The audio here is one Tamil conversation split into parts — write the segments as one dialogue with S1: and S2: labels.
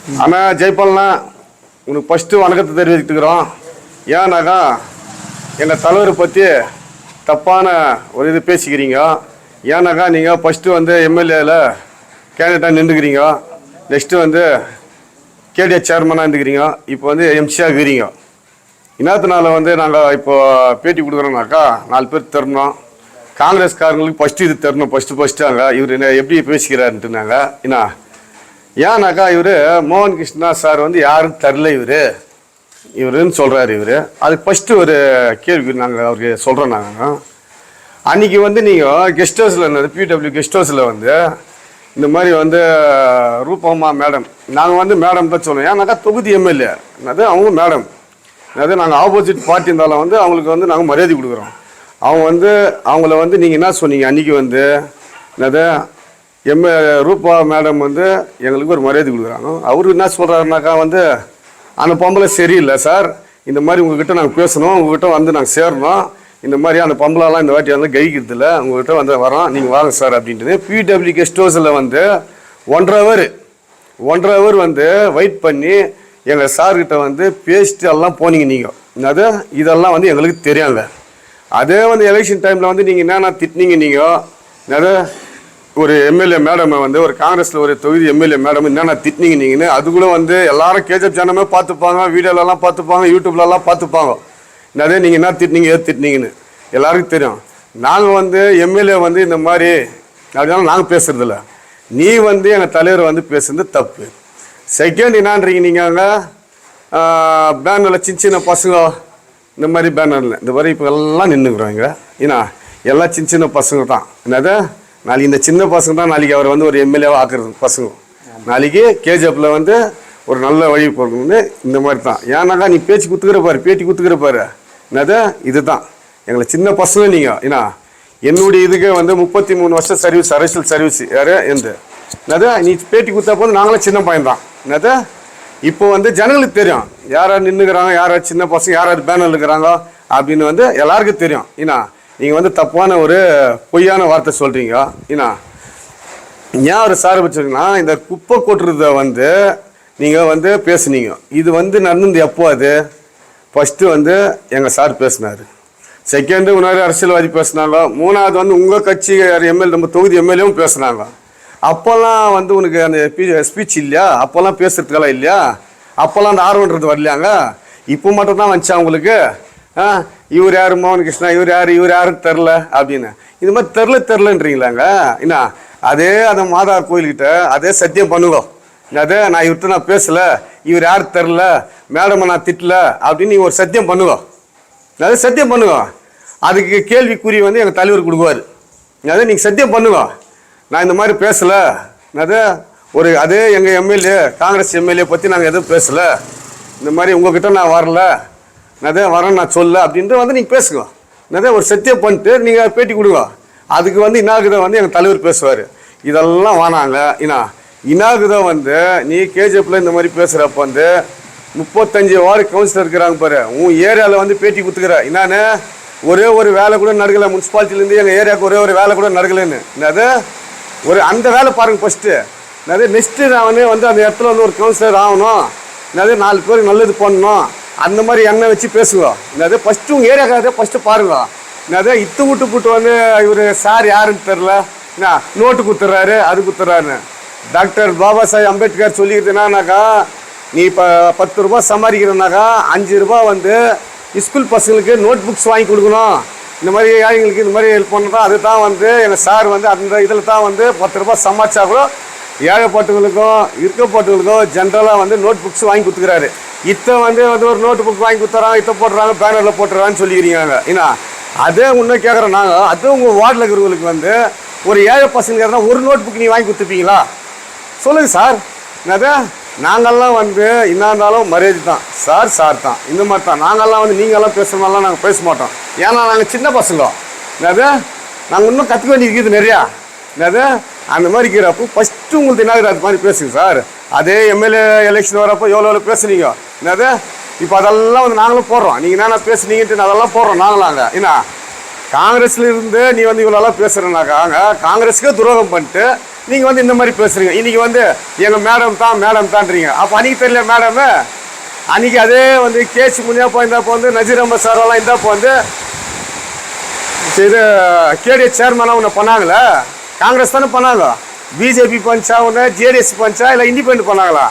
S1: ஆனால் ஜெய்பால்னா உனக்கு ஃபஸ்ட்டு வணக்கத்தை தெரிவித்துக்கிறோம். ஏன்னாக்கா எங்கள் தலைவரை பற்றி தப்பான ஒரு இது பேசிக்கிறீங்க. ஏன்னாக்கா நீங்கள் ஃபஸ்ட்டு வந்து எம்எல்ஏவில் கேண்டிடேட்டாக நின்றுக்கிறீங்க, நெக்ஸ்ட்டு வந்து கேடிஏ சேர்மனாக இருந்துக்கிறீங்க, இப்போ வந்து எம்சியாக இருக்கிறீங்க. இன்னத்தினால வந்து நாங்கள் இப்போ பேட்டி கொடுக்குறோம்னாக்கா 4 பேர் தரணும். காங்கிரஸ்காரங்களுக்கு ஃபஸ்ட்டு இது தரணும். ஃபஸ்ட்டு அங்கே இவர் என்ன எப்படி பேசிக்கிறாருன்ட்டுனாங்க. என்ன ஏன்னாக்கா இவர் மோகன் கிருஷ்ணா சார் வந்து யாரும் தரல இவருன்னு சொல்கிறாரு. அதுக்கு ஃபஸ்ட்டு ஒரு கேள்வி நாங்கள் அவருக்கு சொல்கிறோம். நாங்கள் அன்றைக்கி வந்து நீங்கள் கெஸ்ட் ஹவுஸில் இருந்தது, பிடபிள்யூ கெஸ்ட் ஹவுஸில் வந்து இந்த மாதிரி வந்து ரூபம்மா மேடம், நாங்கள் வந்து மேடம் தான் சொல்லுவோம். ஏன்னாக்கா தொகுதி எம்எல்ஏ என்னது அவங்க மேடம், என்னது நாங்கள் ஆப்போசிட் பார்ட்டி இருந்தாலும் வந்து அவங்களுக்கு வந்து நாங்கள் மரியாதை கொடுக்குறோம். அவங்க வந்து அவங்கள வந்து நீங்கள் என்ன சொன்னீங்க அன்றைக்கி வந்து என்னது ரூபா மேடம் வந்து எங்களுக்கு ஒரு மரியாதை கொடுக்குறாங்க. அவரு என்ன சொல்கிறாருனாக்கா வந்து அந்த பொம்பளை சரியில்லை சார், இந்த மாதிரி உங்ககிட்ட நாங்கள் பேசணும், உங்ககிட்ட வந்து நாங்கள் சேரணும், இந்த மாதிரி அந்த பொம்பளைலாம் இந்த வாட்டி வந்து கழிக்கிறது இல்லை, உங்ககிட்ட வந்து வரோம், நீங்கள் வாங்க சார் அப்படின்ட்டு பிடபிள்யூ கெஸ்ட் ஹவுஸில் வந்து 1.5 ஹவர் வந்து வெயிட் பண்ணி எங்கள் சார்கிட்ட வந்து பேசிட்டு எல்லாம் போனீங்க. நீங்கள் என்னது இதெல்லாம் வந்து எங்களுக்கு தெரியாங்க. அதே வந்து எலெக்ஷன் டைமில் வந்து நீங்கள் என்னென்ன திட்டினீங்க, நீங்கள் என்னது ஒரு எம்எல்ஏ மேடமை வந்து ஒரு காங்கிரஸில் ஒரு தொகுதி எம்எல்ஏ மேடம் என்னென்ன திட்டினீங்க நீங்கன்னு அது கூட வந்து எல்லாரும் கேஜப் சேனமே பார்த்துப்பாங்க, வீடியோலலாம் பார்த்துப்பாங்க, யூடியூப்லலாம் பார்த்துப்பாங்க. என்னதே நீங்கள் என்ன திட்டினீங்க ஏது திட்டினீங்கன்னு எல்லாருக்கும் தெரியும். நாங்கள் வந்து எம்எல்ஏ வந்து இந்த மாதிரி அப்படின்னா நாங்கள் பேசுகிறதில்ல, நீ வந்து எங்கள் தலைவர் வந்து பேசுறது தப்பு. செகண்ட் என்னான்றீங்க நீங்கள் அங்கே பேனரில் சின்ன பசங்க இந்த மாதிரி பேனரில் இந்த மாதிரி இப்போ எல்லாம் நின்றுக்குறோம். இங்கே ஏன்னா எல்லாம் சின்ன பசங்க தான். என்னது நாளைக்கு இந்த சின்ன பசங்க தான் நாளைக்கு அவர் வந்து ஒரு எம்எல்ஏவாக ஆக்குறது பசங்க. நாளைக்கு கேஜிஎஃப்பில் வந்து ஒரு நல்ல வழி போகணும்னு இந்த மாதிரி தான். ஏன்னாக்கா நீ பேச்சு பேட்டி குத்துக்கிறப்பாரு என்னது இது தான் எங்களை சின்ன பசங்க. நீங்கள் ஏன்னா என்னுடைய இதுக்கு வந்து 33 வருஷம் சர்வீஸ், அரசியல் சர்வீஸ் யார் என்னது நீ பேட்டி குத்தா போது நாங்களும் சின்ன பையன் தான். என்னது இப்போ வந்து ஜனங்களுக்கு தெரியும் யார் நின்றுக்கிறாங்க, யார் சின்ன பசங்க, யார் பேனர் இருக்கிறாங்க அப்படின்னு வந்து எல்லாருக்கும் தெரியும். ஏன்னா நீங்கள் வந்து தப்பான ஒரு பொய்யான வார்த்தை சொல்கிறீங்க. ஏன்னா ஏன் ஒரு சார் வச்சுருக்கீங்கன்னா இந்த குப்பை கொட்டுறத வந்து நீங்கள் வந்து பேசுனீங்க. இது வந்து நடந்து எப்போ அது ஃபஸ்ட்டு வந்து எங்கள் சார் பேசினார், செகண்டு இன்னொரு அரசியல்வாதி பேசினாங்க, மூணாவது வந்து உங்கள் கட்சி எம்எல்ஏ நம்ம தொகுதி எம்எல்ஏவும் பேசுனாங்க. அப்போல்லாம் வந்து உனக்கு அந்த ஸ்பீச் இல்லையா, அப்போல்லாம் பேசுறதுக்கெல்லாம் இல்லையா, அப்போல்லாம் அந்த ஆர்வன்றது வரலையாங்க. இப்போ மட்டும் தான் வந்துச்சா உங்களுக்கு இவர் யார் மோகன் கிருஷ்ணா, இவர் யாருன்னு தெரில அப்படின்னு இது மாதிரி தெரிலன்றீங்களாங்க. என்ன அதே அந்த மாதார் கோயில்கிட்ட அதே சத்தியம் பண்ணுங்க. அதே நான் இவர்கிட்ட நான் பேசலை, இவர் யாரு தெரில, மேடமை நான் திட்டல அப்படின்னு நீங்கள் ஒரு சத்தியம் பண்ணுங்க. அதே சத்தியம் பண்ணுங்க. அதுக்கு கேள்விக்குறி வந்து எங்கள் தலைவர் கொடுக்குவார். அதே நீங்கள் சத்தியம் பண்ணுங்க, நான் இந்த மாதிரி பேசலை, அதே எங்கள் எம்எல்ஏ காங்கிரஸ் எம்எல்ஏ பற்றி நாங்கள் எதுவும் பேசலை, இந்த மாதிரி உங்ககிட்ட நான் வரல, வரேன் நான் சொல்ல அப்படின்ட்டு வந்து நீங்கள் பேசுங்க. ஒரு சத்தியம் பண்ணிட்டு நீங்கள் பேட்டி கொடுங்க. அதுக்கு வந்து இன்னாகுதை வந்து எங்கள் தலைவர் பேசுவார். இதெல்லாம் வானாங்க. இன்னாகுதை வந்து நீ கேஜிஎஃப்பில் இந்த மாதிரி பேசுகிறப்ப வந்து 35 வார்டு கவுன்சிலர் இருக்கிறாங்க பாரு, உன் ஏரியாவில் வந்து பேட்டி கொடுத்துக்கிற என்னான்னு ஒரே ஒரு வேலை கூட நடக்கலை. முனிசிபாலிட்டிலேருந்து எங்கள் ஏரியாவுக்கு ஒரே ஒரு வேலை கூட நடக்கலைன்னு அந்த வேலை பாருங்கள் ஃபஸ்ட்டு. நெக்ஸ்ட்டு நான் வந்து அந்த இடத்துல வந்து ஒரு கவுன்சிலர் ஆகணும், 4 பேருக்கு நல்லது பண்ணணும், அந்த மாதிரி எண்ணெய் வச்சு பேசுவோம். ஃபஸ்ட்டு உங்கள் ஏரியாக்காக ஃபஸ்ட்டு பாருங்க. இத்து விட்டு வந்து இவர் சார் யாருன்னு தெரில, நோட்டு குத்துறாரு அது குத்துறாருன்னு. டாக்டர் பாபா சாஹேப் அம்பேத்கர் சொல்லிக்கிறது என்னன்னாக்கா, நீ இப்போ 10 ரூபா சம்பாதிக்கிறனாக்கா 5 ரூபா வந்து ஸ்கூல் பசங்களுக்கு நோட் புக்ஸ் வாங்கி கொடுக்கணும், இந்த மாதிரி ஏழைங்களுக்கு இந்த மாதிரி ஹெல்ப் பண்ணதான். அதுதான் வந்து எங்கள் சார் வந்து அந்த இதில் தான் வந்து 10 ரூபா சம்பாதிச்சா கூட ஏழைப்பட்டவங்களுக்கும் இருக்கப்பட்டவங்களுக்கும் ஜென்ரலாக வந்து நோட் புக்ஸ் வாங்கி கொடுத்துக்கிறாரு. வந்து ஒரு நோட்டு புக் வாங்கி கொடுத்துறாங்க, போட்டுறாங்க, பேனரில் போட்டுறான்னு சொல்லிக்கிறீங்க. ஏன்னா அதே இன்னும் கேட்குறோம் நாங்கள், அதுவும் உங்கள் வார்டில் இருக்கிறவங்களுக்கு வந்து ஒரு ஏழை பசங்க இருந்தால் ஒரு நோட் புக் நீ வாங்கி கொடுத்துப்பீங்களா சொல்லுங்கள் சார். நாங்கள்லாம் வந்து என்ன இருந்தாலும் மரியாதை தான் சார் தான் இந்த மாதிரி தான். நாங்கள்லாம் வந்து நீங்கள்லாம் பேசுகிறனாலாம் நாங்கள் பேச மாட்டோம். ஏன்னா நாங்கள் சின்ன பசங்க. நாங்கள் இன்னும் கற்றுக்க வேண்டியிருக்குது நிறையா. அந்த மாதிரி இருக்கிறப்போ ஃபஸ்ட்டு உங்களுக்கு என்ன அது மாதிரி பேசுங்க சார். அதே எம்எல்ஏ எலெக்ஷன் வரப்போ எவ்வளோ பேசுனீங்க. இப்போ அதெல்லாம் வந்து நாங்களும் போடுறோம். நீங்கள் என்னென்ன பேசுனீங்கன்ட்டு அதெல்லாம் போடுறோம் நாங்களாங்க. ஏன்னா காங்கிரஸ்ல இருந்து நீ வந்து இவ்வளோலாம் பேசுகிறனாக்காங்க காங்கிரஸுக்கே துரோகம் பண்ணிட்டு நீங்கள் வந்து இந்த மாதிரி பேசுகிறீங்க. இன்றைக்கி வந்து எங்கள் மேடம் தான்றீங்க. அப்போ அன்றைக்கி தெரியல மேடமு, அன்றைக்கி அதே வந்து கேசி முனியாப்பா இந்தாப்போ வந்து நஜீர் அஹமத் சாரெல்லாம் இந்தாப்போ வந்து இது கேடிஎஸ் சேர்மனாக ஒன்று பண்ணாங்களே, காங்கிரஸ் தானே பண்ணாங்க. பிஜேபி பஞ்சா ஒன்று, ஜேடிஎஸ் பஞ்சா இல்லை இண்டிபெண்ட் பண்ணாங்களா?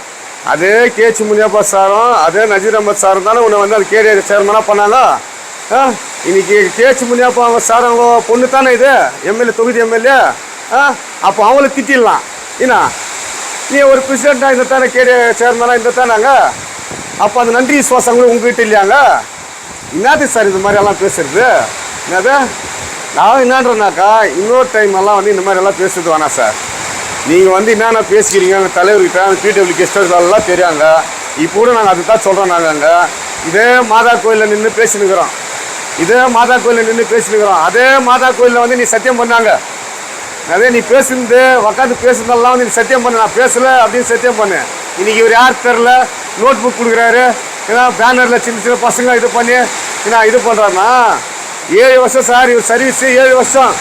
S1: அதே கேசி முனியாப்பா சாரும் அதே நஜீர் அஹமத் சாரும் தானே உன்னை வந்து அது கேடிஎஸ் சேர்மனாக பண்ணாங்க. இன்னைக்கு கேசி முனியாப்பா அவங்க சார் அவங்க பொண்ணு தானே இது எம்எல்ஏ, தொகுதி எம்எல்ஏ. அப்போ அவங்கள திட்டிடலாம். ஏன்னா நீ ஒரு பிரசிடெண்ட்டாக இந்த தானே கேடிஎஸ் சேர்மனாக இந்த தானாங்க. அப்போ அந்த நன்றி விசுவாசங்களும் உங்ககிட்ட இல்லையாங்க? என்னது சார் இது மாதிரியெல்லாம் பேசுறது? என்னது நான் என்னன்றனாக்கா இன்னொரு டைம் எல்லாம் வந்து இந்த மாதிரியெல்லாம் பேசுறது வேணாம் சார். நீங்கள் வந்து என்னென்ன பேசிக்கிறீங்க அந்த தலைவர்கிட்ட அந்த பிடபிள்யூ கெஸ்ட் ஹவுஸ்லாம் தெரியாங்க. இப்போ கூட நாங்கள் அது தான் சொல்கிறோம். நாங்கள் அங்கே இதே மாதா கோயிலில் நின்று பேசினுக்கிறோம். அதே மாதா கோயிலில் வந்து நீ சத்தியம் பண்ணாங்க. அதே நீ பேசுனது உக்காந்து பேசுனதெல்லாம் வந்து நீ சத்தியம் பண்ண, நான் பேசலை அப்படின்னு சத்தியம் பண்ணு. இன்றைக்கி இவர் யார் தெரில நோட் புக் கொடுக்குறாரு. ஏன்னா பேனரில் சின்ன சின்ன பசங்க இது பண்ணி ஏன்னா இது பண்ணுறாருன்னா 7 வருஷம் சார் இவர் சர்வீஸு. 7 வருஷம்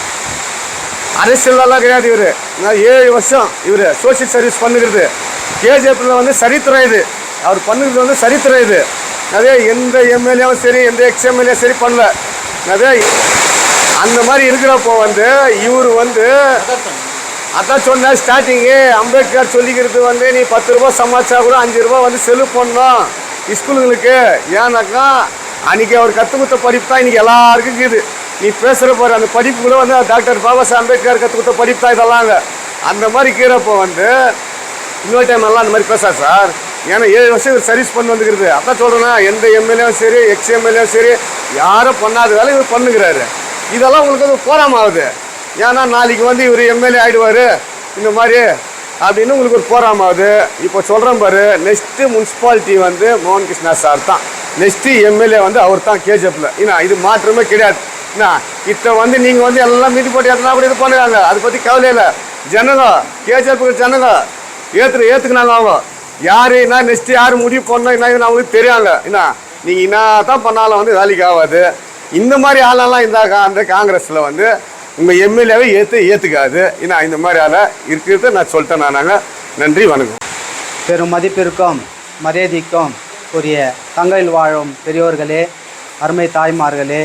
S1: அரசியலெல்லாம் கிடையாது. இவர் 7 வருஷம் இவர் சோசியல் சர்வீஸ் பண்ணுகிறது. கேஜிஎஃப்ல வந்து சரித்திரம் இது. அவர் பண்ணுறது வந்து சரித்திரம் இது. அதே எந்த எம்எல்ஏவும் சரி எந்த எக்ஸ்எம்எல்ஏ சரி பண்ணல. அதே அந்த மாதிரி இருக்கிறப்போ வந்து இவர் வந்து அதான் சொன்ன ஸ்டார்டிங்கு அம்பேத்கர் சொல்லிக்கிறது வந்து நீ 10 ரூபா சமாளிச்சா கூட 5 ரூபா வந்து செலவு பண்ணணும் ஸ்கூலுங்களுக்கு. ஏன்னாக்கா அன்றைக்கி அவர் கற்றுக் கொடுத்த படிப்பு தான் இன்றைக்கி எல்லாருக்கும் இருக்குது. நீ பேசுகிற பாரு அந்த படிப்பு கூட வந்து டாக்டர் பாபா சாஹேப் அம்பேத்கர் கற்றுக் கொடுத்த படிப்பு தான் இதெல்லாங்க. அந்த மாதிரி இருக்கிறப்போ வந்து இன்னொரு டைம் எல்லாம் அந்த மாதிரி பேசா சார். ஏன்னா 7 வருஷம் இவர் சர்வீஸ் பண்ணி வந்துக்கிறது. அதான் சொல்கிறேன்னா எந்த எம்எல்ஏவும் சரி எக்ஸ்எம்எல்ஏவும் சரி யாரும் பண்ணாத வேலை இவர் பண்ணுகிறாரு. இதெல்லாம் உங்களுக்கு வந்து போராமல் ஆகுது. ஏன்னா நாளைக்கு வந்து இவர் எம்எல்ஏ ஆகிடுவார் இந்த மாதிரி அப்படின்னு உங்களுக்கு ஒரு போராமல் ஆகுது. இப்போ சொல்கிறேன் பாரு, நெக்ஸ்ட்டு முனிசிபாலிட்டி வந்து மோகன் கிருஷ்ணா சார் தான். நெக்ஸ்ட்டு எம்எல்ஏ வந்து அவர் தான் கேஜிஎஃப்ல. ஏன்னா இது மாற்றமே கிடையாது. என்ன இதை வந்து நீங்கள் வந்து எல்லாம் மீதி போட்டு எத்தனா கூட இது பண்ணுறாங்க. அதை பற்றி கவலை இல்லை. ஜனங்க கேஜிஎஃப்க்கு ஜனங்க ஏற்றுக்குனாங்க. அவங்க யார் என்ன நெக்ஸ்ட்டு யார் முடிவு பண்ணணும் என்ன அவங்களுக்கு தெரியாங்க. என்ன நீங்கள் என்ன தான் பண்ணாலும் வந்து வேலைக்கு ஆகாது. இந்த மாதிரி ஆளெல்லாம் இருந்தாக்கா அந்த காங்கிரஸில் வந்து உங்கள் எம்எல்ஏவை ஏற்றுக்காது. ஏன்னா இந்த மாதிரி ஆளை இருக்கிறத நான் சொல்லிட்டேன். நாங்கள் நன்றி வணக்கம்.
S2: பெரும் மதிப்பிற்கும் மரியாதைக்கும் உரிய தங்கையில் வாழும் பெரியோர்களே, அருமை தாய்மார்களே,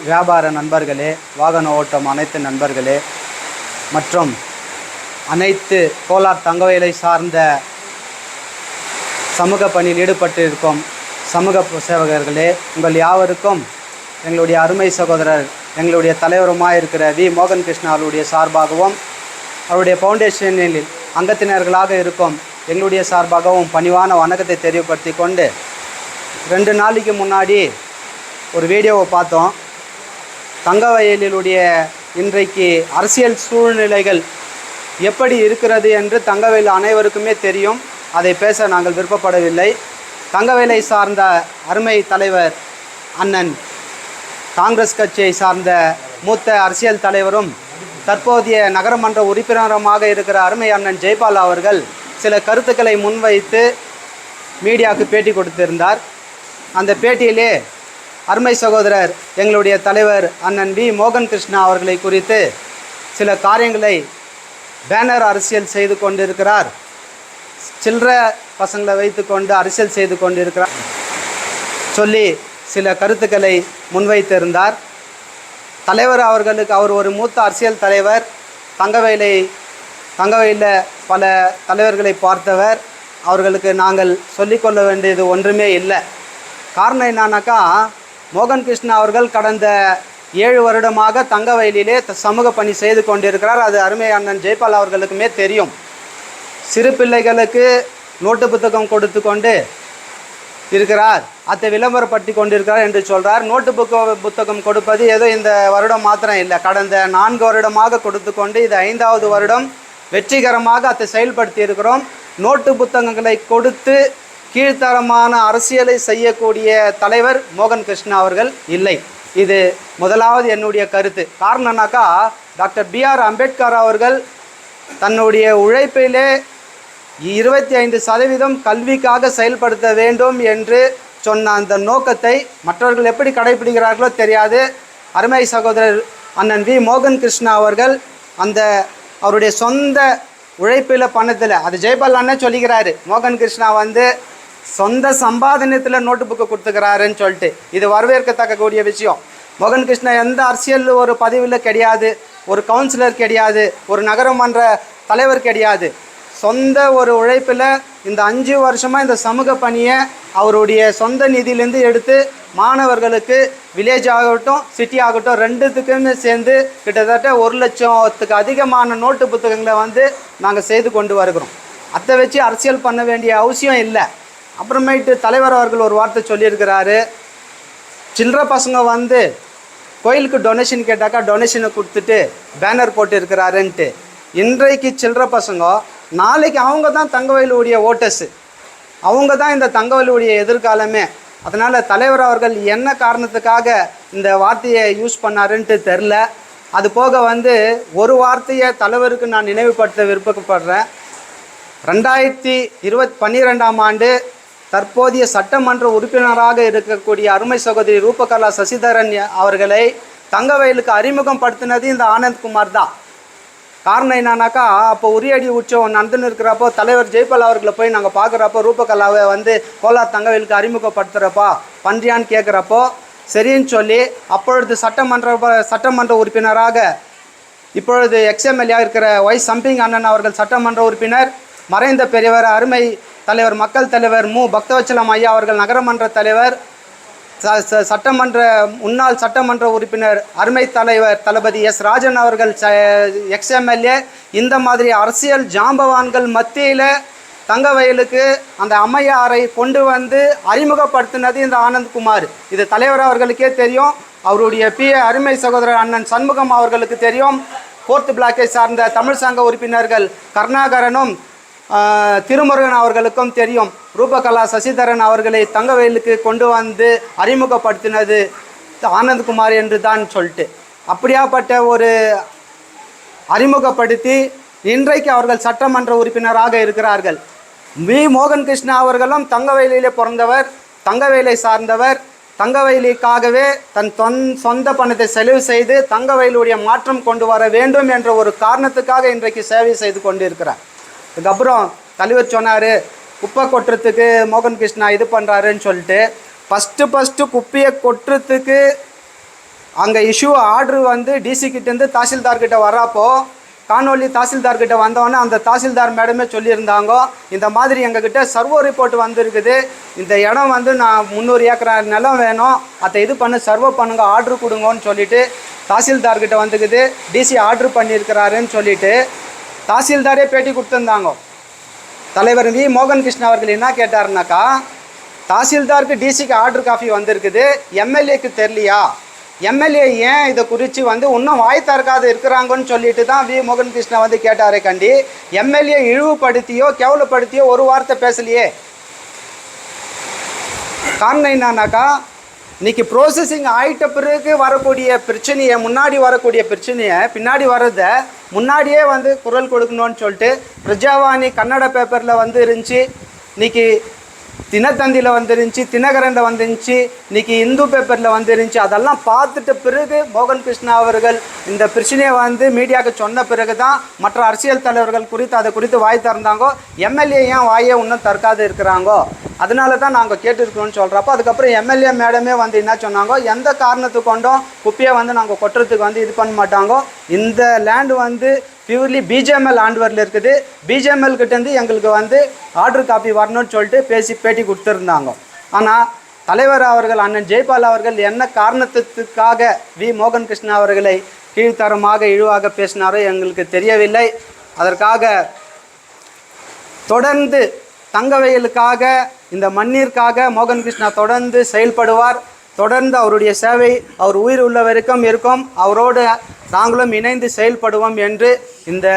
S2: வியாபார நண்பர்களே, வாகன ஓட்டம் அனைத்து நண்பர்களே மற்றும் அனைத்து கோலார் தங்கவயலை சார்ந்த சமூக பணியில் ஈடுபட்டு இருக்கும் சமூக சேவகர்களே, உங்கள் யாவருக்கும் எங்களுடைய அருமை சகோதரர் எங்களுடைய தலைவருமாக இருக்கிற வி மோகன் கிருஷ்ணா அவருடைய சார்பாகவும் அவருடைய ஃபவுண்டேஷனில் அங்கத்தினர்களாக இருக்கும் எங்களுடைய சார்பாகவும் பணிவான வணக்கத்தை தெரியப்படுத்தி கொண்டு 2 நாளைக்கு முன்னாடி ஒரு வீடியோவை பார்த்தோம். தங்கவயலிலுடைய இன்றைக்கு அரசியல் சூழ்நிலைகள் எப்படி இருக்கிறது என்று தங்கவயல் அனைவருக்குமே தெரியும். அதை பேச நாங்கள் விருப்பப்படவில்லை. தங்கவயலை சார்ந்த அருமை தலைவர் அண்ணன், காங்கிரஸ் கட்சியை சார்ந்த மூத்த அரசியல் தலைவரும் தற்போதைய நகரமன்ற உறுப்பினருமாக இருக்கிற அருமை அண்ணன் ஜெய்பால் அவர்கள் சில கருத்துக்களை முன்வைத்து மீடியாவுக்கு பேட்டி கொடுத்திருந்தார். அந்த பேட்டியிலே அருமை சகோதரர் எங்களுடைய தலைவர் அண்ணன் வி மோகன் கிருஷ்ணா அவர்களை குறித்து சில காரியங்களை பேனர் அரசியல் செய்து கொண்டிருக்கிறார், சில்லற பசங்களை வைத்து கொண்டு அரசியல் செய்து கொண்டிருக்கிறார் சொல்லி சில கருத்துக்களை முன்வைத்திருந்தார். தலைவர் அவர்களுக்கு அவர் ஒரு மூத்த அரசியல் தலைவர், தங்கவயலில் பல தலைவர்களை பார்த்தவர். அவர்களுக்கு நாங்கள் சொல்லிக்கொள்ள வேண்டியது ஒன்றுமே இல்லை. காரணம் என்னன்னாக்கா, மோகன் கிருஷ்ணா அவர்கள் கடந்த 7 வருடமாக தங்கவயலிலே சமூக பணி செய்து கொண்டிருக்கிறார். அது அருமை அண்ணன் ஜெய்பால் அவர்களுக்குமே தெரியும். சிறு பிள்ளைகளுக்கு நோட்டு புத்தகம் கொடுத்து கொண்டு இருக்கிறார், அதை விளம்பரப்படுத்தி கொண்டிருக்கிறார் என்று சொல்கிறார். நோட்டு புத்தகம் கொடுப்பது ஏதோ இந்த வருடம் மாத்திரம் இல்லை, கடந்த 4 வருடமாக கொடுத்து கொண்டு இது 5வது வருடம் வெற்றிகரமாக அதை செயல்படுத்தி இருக்கிறோம். நோட்டு புத்தகங்களை கொடுத்து கீழ்த்தரமான அரசியலை செய்யக்கூடிய தலைவர் மோகன் கிருஷ்ணா அவர்கள் இல்லை. இது முதலாவது என்னுடைய கருத்து. காரணம்னாக்கா, டாக்டர் பிஆர் அம்பேத்கர் அவர்கள் தன்னுடைய உழைப்பிலே 25% கல்விக்காக செயல்படுத்த வேண்டும் என்று சொன்ன அந்த நோக்கத்தை மற்றவர்கள் எப்படி கடைபிடிக்கிறார்களோ தெரியாது. அருமை சகோதரர் அண்ணன் வி மோகன் கிருஷ்ணா அவர்கள் அந்த அவருடைய சொந்த உழைப்பில் பணத்தில், அது ஜெயபால் அண்ணே சொல்லிக்கிறாரு, மோகன் கிருஷ்ணா வந்து சொந்த சம்பாதனத்தில் நோட்டு புக்கு கொடுத்துக்கிறாருன்னு சொல்லிட்டு. இது வரவேற்கத்தக்கக்கூடிய விஷயம். மோகன் கிருஷ்ணா எந்த அரசியல் ஒரு பதவியில் கிடையாது, ஒரு கவுன்சிலர் கிடையாது, ஒரு நகரமன்ற தலைவர் கிடையாது. சொந்த ஒரு உழைப்பில் இந்த 5 வருஷமாக இந்த சமூக பணியை அவருடைய சொந்த நிதியிலேருந்து எடுத்து மாணவர்களுக்கு வில்லேஜ் ஆகட்டும் சிட்டி ஆகட்டும் ரெண்டுத்துக்குமே சேர்ந்து கிட்டத்தட்ட 1 லட்சத்துக்கு அதிகமான நோட்டு புத்தகங்களை வந்து நாங்கள் செய்து கொண்டு வருகிறோம். அதை வச்சு அரசியல் பண்ண வேண்டிய அவசியம் இல்லை. அப்புறமேட்டு தலைவர் அவர்கள் ஒரு வார்த்தை சொல்லியிருக்கிறாரு, சில்லற பசங்க வந்து கோயிலுக்கு டொனேஷன் கேட்டாக்கா டொனேஷனை கொடுத்துட்டு பேனர் போட்டு இருக்கிறாருன்ட்டு. இன்றைக்கு சில்லற பசங்க நாளைக்கு அவங்க தான் தங்கவேலுடைய ஓட்டர்ஸு, அவங்க தான் இந்த தங்கவேலுடைய எதிர்காலமே. அதனால் தலைவர் அவர்கள் என்ன காரணத்துக்காக இந்த வார்த்தையை யூஸ் பண்ணாருன்ட்டு தெரில. அது போக வந்து ஒரு வார்த்தையை தலைவருக்கு நான் நினைவுபடுத்த விருப்பப்படுறேன். 2012ஆம் ஆண்டு தற்போதைய சட்டமன்ற உறுப்பினராக இருக்கக்கூடிய அருமை சகோதரி ரூபகலா சசிதரன் அவர்களை தங்கவேலுக்கு அறிமுகம் படுத்தினது இந்த ஆனந்த்குமார் தான். காரணம் என்னன்னாக்கா, அப்போ உரியடி உற்சவம் நடந்துன்னு இருக்கிறப்போ தலைவர் ஜெயபால் அவர்களை போய் நாங்கள் பார்க்குறப்போ ரூபகலாவை வந்து கோலார் தங்கவேலுக்கு அறிமுகப்படுத்துகிறப்பா பண்றியான்னு கேட்குறப்போ சரின்னு சொல்லி அப்பொழுது சட்டமன்ற உறுப்பினராக இப்பொழுது எக்ஸ்எம்எல்ஏ இருக்கிற ஒய் சம்பிங் அண்ணன் அவர்கள் சட்டமன்ற உறுப்பினர், மறைந்த பெரியவர் அருமை தலைவர் மக்கள் தலைவர் மு பக்தவச்சலம் ஐயா அவர்கள் நகரமன்ற தலைவர், முன்னாள் சட்டமன்ற உறுப்பினர் அருமை தலைவர் தளபதி எஸ் ராஜன் அவர்கள் எக்ஸ்எம்எல்ஏ, இந்த மாதிரி அரசியல் ஜாம்பவான்கள் மத்தியில் தங்கவேலுக்கு அந்த அம்மையாரை கொண்டு வந்து அறிமுகப்படுத்தினது இந்த ஆனந்த்குமார். இது தலைவர் அவர்களுக்கே தெரியும். அவருடைய அருமை சகோதரர் அண்ணன் சண்முகம் அவர்களுக்கு தெரியும். 4th பிளாக்கை சார்ந்த தமிழ் சங்க உறுப்பினர்கள் கருணாகரனும் திருமுருகன் அவர்களுக்கும் தெரியும். ரூபகலா சசிதரன் அவர்களை தங்கவேலுக்கு கொண்டு வந்து அறிமுகப்படுத்தினது ஆனந்த்குமார் என்று தான் சொல்லிட்டு, அப்படியாப்பட்ட ஒரு அறிமுகப்படுத்தி இன்றைக்கு அவர்கள் சட்டமன்ற உறுப்பினராக இருக்கிறார்கள். மோகன் கிருஷ்ணா அவர்களும் தங்கவேலியிலே பிறந்தவர், தங்கவேலை சார்ந்தவர். தங்கவேலிக்காகவே தன் சொந்த பணத்தை செலவு செய்து தங்கவேலுடைய மாற்றம் கொண்டு வர வேண்டும் என்ற ஒரு காரணத்துக்காக இன்றைக்கு சேவை செய்து கொண்டு இருக்கிறார். அதுக்கப்புறம் தலைவர் சொன்னார், குப்பை கொட்டுறதுக்கு மோகன் கிருஷ்ணா இது பண்ணுறாருன்னு சொல்லிட்டு. ஃபஸ்ட்டு குப்பையை கொட்டுறதுக்கு அங்கே ஆர்டர் வந்து டிசி கிட்டேருந்து தாசில்தார்கிட்ட வர்றப்போ காணொலி தாசில்தார்கிட்ட வந்தோன்னே அந்த தாசில்தார் மேடமே சொல்லியிருந்தாங்க, இந்த மாதிரி எங்ககிட்ட சர்வோ ரிப்போர்ட் வந்துருக்குது, இந்த இடம் வந்து நான் 300 ஏக்கர் நிலம் வேணும், அதை இது பண்ண சர்வோ பண்ணுங்க, ஆர்டர் கொடுங்கன்னு சொல்லிவிட்டு தாசில்தார்கிட்ட வந்துக்குது. டிசி ஆர்டர் பண்ணியிருக்கிறாருன்னு சொல்லிவிட்டு தாசில்தாரே பேட்டி கொடுத்துருந்தாங்க. தலைவர் மோகன் கிருஷ்ணா அவர்கள் என்ன கேட்டாருனாக்கா, தாசில்தாருக்கு டிசிக்கு ஆர்டர் காப்பி வந்திருக்குது, எம்எல்ஏக்கு தெரியலையா, எம்எல்ஏ ஏன் இதை குறித்து வந்து இன்னும் வாய் திறக்காது இருக்கிறாங்கன்னு சொல்லிட்டு தான் மோகன் கிருஷ்ணா வந்து கேட்டாரே கண்டி, எம்எல்ஏ இழிவுபடுத்தியோ கேவலப்படுத்தியோ ஒரு வார்த்தை பேசலையே. காரணம் என்னன்னாக்கா, இன்றைக்கி ப்ரோசஸிங் ஆகிட்ட பிறகு வரக்கூடிய பிரச்சனையை, முன்னாடி வரக்கூடிய பிரச்சனையை பின்னாடி வர்றதை முன்னாடியே வந்து குரல் கொடுக்கணும்னு சொல்லிட்டு பிரஜாவாணி கன்னட பேப்பரில் வந்து இருந்துச்சு, இன்றைக்கி தினத்தந்தியில் வந்துருந்துச்சு, தினகரனில் வந்துருந்துச்சு, இன்றைக்கி இந்து பேப்பரில் வந்துருந்துச்சு. அதெல்லாம் பார்த்துட்ட பிறகு மோகன் கிருஷ்ணா அவர்கள் இந்த பிரச்சனையை வந்து மீடியாவுக்கு சொன்ன பிறகு தான் மற்ற அரசியல் தலைவர்கள் குறித்து அதை குறித்து வாய் திறந்தாங்கோ. எம்எல்ஏ ஏன் வாயை இன்னும் திறக்காது இருக்கிறாங்கோ, அதனால தான் நாங்கள் கேட்டுருக்கோம்னு சொல்கிறப்போ அதுக்கப்புறம் எம்எல்ஏ மேடமே வந்து என்ன சொன்னாங்கோ, எந்த காரணத்துக்கு கொண்டோம் குப்பையை வந்து நாங்கள் கொட்டுறதுக்கு வந்து இது பண்ண மாட்டாங்கோ, இந்த லேண்டு வந்து பியூர்லி பிஜேஎம்எல் ஆண்டவரில் இருக்குது, பிஜேஎம்எல் கிட்டேருந்து எங்களுக்கு வந்து ஆர்டர் காப்பி வரணும்னு சொல்லிட்டு பேட்டி கொடுத்துருந்தாங்க. ஆனால் தலைவர் அவர்கள் அண்ணன் ஜெயபால் அவர்கள் என்ன காரணத்துக்காக மோகன் கிருஷ்ணா அவர்களை கீழ்த்தரமாக இழிவாக பேசினாரோ எங்களுக்கு தெரியவில்லை. அதற்காக தொடர்ந்து தங்கவேலுக்காக, இந்த மண்ணிற்காக மோகன் கிருஷ்ணா தொடர்ந்து செயல்படுவார். தொடர்ந்து அவருடைய சேவை அவர் உயிர் உள்ள வரைக்கும் இருக்கும். அவரோடு நாங்களும் இணைந்து செயல்படுவோம் என்று இந்த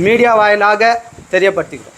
S2: மீடியா வாயிலாக தெரியப்படுத்துகிறோம்.